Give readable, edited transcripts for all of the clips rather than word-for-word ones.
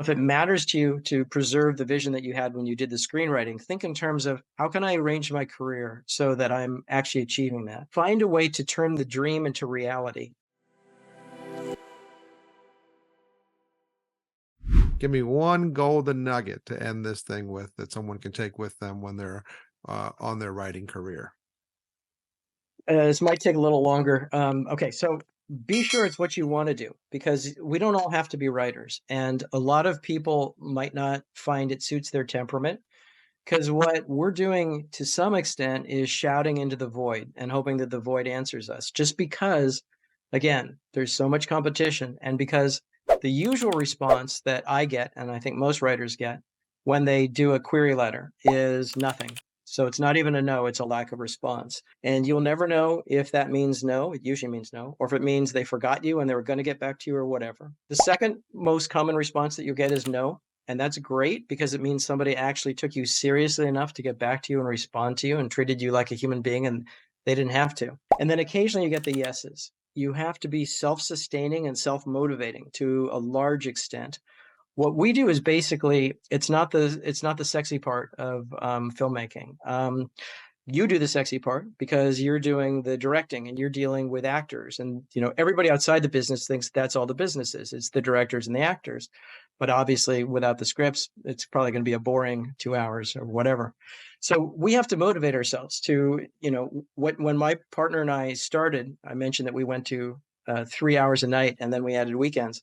If it matters to you to preserve the vision that you had when you did the screenwriting, think in terms of how can I arrange my career so that I'm actually achieving that? Find a way to turn the dream into reality. Give me one golden nugget to end this thing with that someone can take with them when they're on their writing career. This might take a little longer. Okay, so be sure it's what you want to do because we don't all have to be writers. And a lot of people might not find it suits their temperament because what we're doing to some extent is shouting into the void and hoping that the void answers us. Just because, again, there's so much competition and because the usual response that I get, and I think most writers get, when they do a query letter is nothing. So it's not even a no, it's a lack of response. And you'll never know if that means no, it usually means no, or if it means they forgot you and they were going to get back to you or whatever. The second most common response that you'll get is no. And that's great because it means somebody actually took you seriously enough to get back to you and respond to you and treated you like a human being and they didn't have to. And then occasionally you get the yeses. You have to be self-sustaining and self-motivating to a large extent. What we do is basically it's not the sexy part of filmmaking. You do the sexy part because you're doing the directing and you're dealing with actors, and everybody outside the business thinks that's all the business is. It's the directors and the actors, but obviously without the scripts it's probably going to be a boring 2 hours or whatever. So we have to motivate ourselves to when my partner and I started, I mentioned that we went to 3 hours a night and then we added weekends.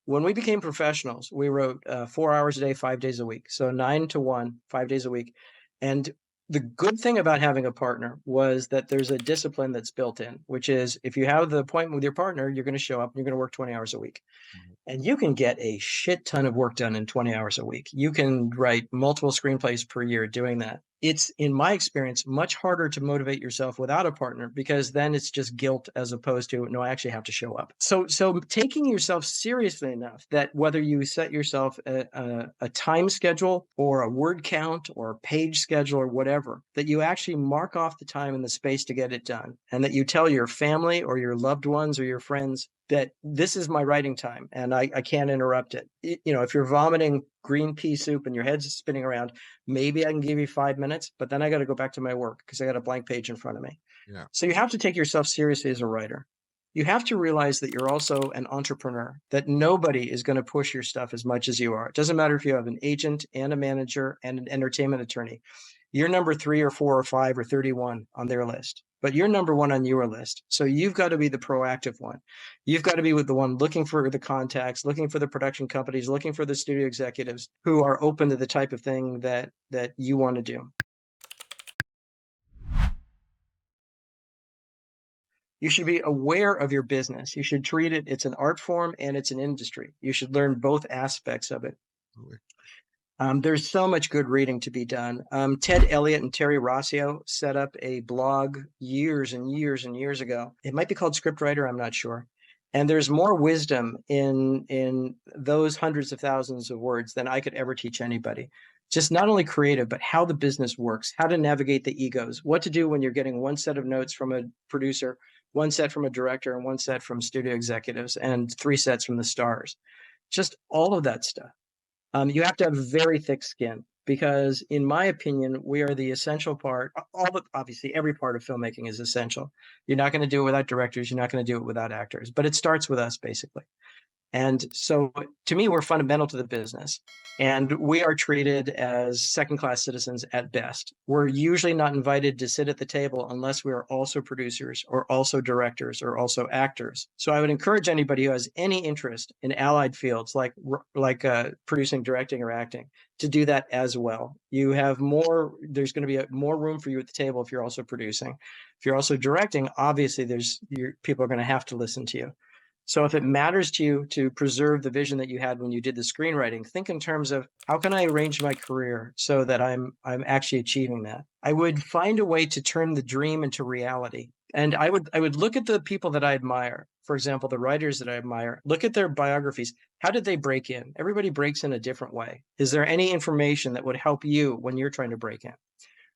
When we became professionals, we wrote 4 hours a day, 5 days a week. So 9 to 1, 5 days a week. And the good thing about having a partner was that there's a discipline that's built in, which is if you have the appointment with your partner, you're going to show up and you're going to work 20 hours a week. Mhm. And you can get a shit ton of work done in 20 hours a week. You can write multiple screenplays per year doing that. It's, in my experience, much harder to motivate yourself without a partner because then it's just guilt as opposed to, no, I actually have to show up. So taking yourself seriously enough that whether you set yourself a time schedule or a word count or a page schedule or whatever, that you actually mark off the time and the space to get it done. And that you tell your family or your loved ones or your friends that this is my writing time and I can't interrupt it. If you're vomiting green pea soup and your head's spinning around, maybe I can give you 5 minutes, but then I got to go back to my work because I got a blank page in front of me. Yeah. So you have to take yourself seriously as a writer. You have to realize that you're also an entrepreneur, that nobody is going to push your stuff as much as you are. It doesn't matter if you have an agent and a manager and an entertainment attorney. You're number 3 or 4 or 5 or 31 on their list, but you're number 1 on your list. So you've got to be the proactive one. You've got to be with the one looking for the contacts, looking for the production companies, looking for the studio executives who are open to the type of thing that you want to do. You should be aware of your business. You should treat it, it's an art form and it's an industry. You should learn both aspects of it. Absolutely. There's so much good reading to be done. Ted Elliott and Terry Rossio set up a blog years and years and years ago. It might be called Scriptwriter, I'm not sure. And there's more wisdom in those hundreds of thousands of words than I could ever teach anybody. Just not only creative, but how the business works, how to navigate the egos, what to do when you're getting one set of notes from a producer, one set from a director, and one set from studio executives, and 3 sets from the stars. Just all of that stuff. You have to have very thick skin because, in my opinion, we are the essential part. Obviously, every part of filmmaking is essential. You're not going to do it without directors. You're not going to do it without actors. But it starts with us, basically. And so to me, we're fundamental to the business. And we are treated as second-class citizens at best. We're usually not invited to sit at the table unless we are also producers or also directors or also actors. So I would encourage anybody who has any interest in allied fields like producing, directing, or acting to do that as well. You have more, there's going to be more room for you at the table if you're also producing. If you're also directing, obviously people are going to have to listen to you. So if it matters to you to preserve the vision that you had when you did the screenwriting, think in terms of how can I arrange my career so that I'm actually achieving that? I would find a way to turn the dream into reality. And I would look at the people that I admire. For example, the writers that I admire, look at their biographies. How did they break in? Everybody breaks in a different way. Is there any information that would help you when you're trying to break in?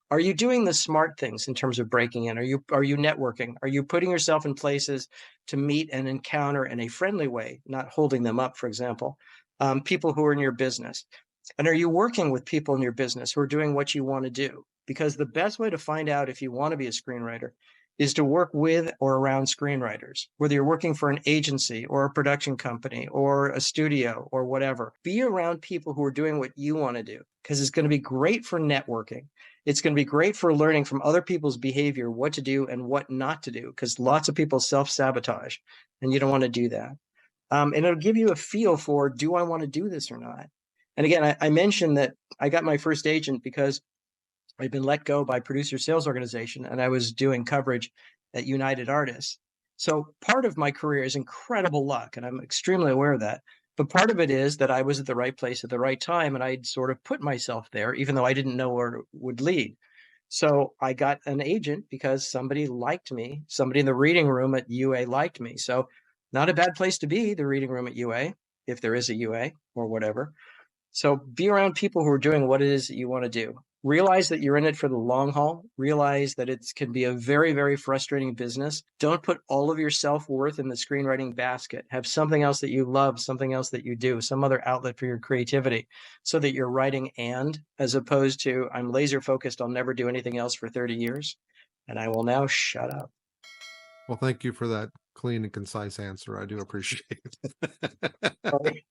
Are you doing the smart things in terms of breaking in? Are you networking? Are you putting yourself in places to meet and encounter in a friendly way, not holding them up, for example, people who are in your business? And are you working with people in your business who are doing what you want to do? Because the best way to find out if you want to be a screenwriter is to work with or around screenwriters, whether you're working for an agency or a production company or a studio or whatever. Be around people who are doing what you want to do, because it's going to be great for networking. It's going to be great for learning from other people's behavior, what to do and what not to do, because lots of people self-sabotage, and you don't want to do that. And it'll give you a feel for, do I want to do this or not? And again, I mentioned that I got my first agent because I'd been let go by Producer Sales Organization, and I was doing coverage at United Artists. So part of my career is incredible luck, and I'm extremely aware of that. But part of it is that I was at the right place at the right time, and I'd sort of put myself there, even though I didn't know where it would lead. So I got an agent because somebody liked me. Somebody in the reading room at UA liked me. So not a bad place to be, the reading room at UA, if there is a UA or whatever. So be around people who are doing what it is that you want to do. Realize that you're in it for the long haul. Realize that it can be a very, very frustrating business. Don't put all of your self-worth in the screenwriting basket. Have something else that you love, something else that you do, some other outlet for your creativity, so that you're writing as opposed to, I'm laser focused, I'll never do anything else for 30 years. And I will now shut up. Well, thank you for that clean and concise answer. I do appreciate it. Sorry.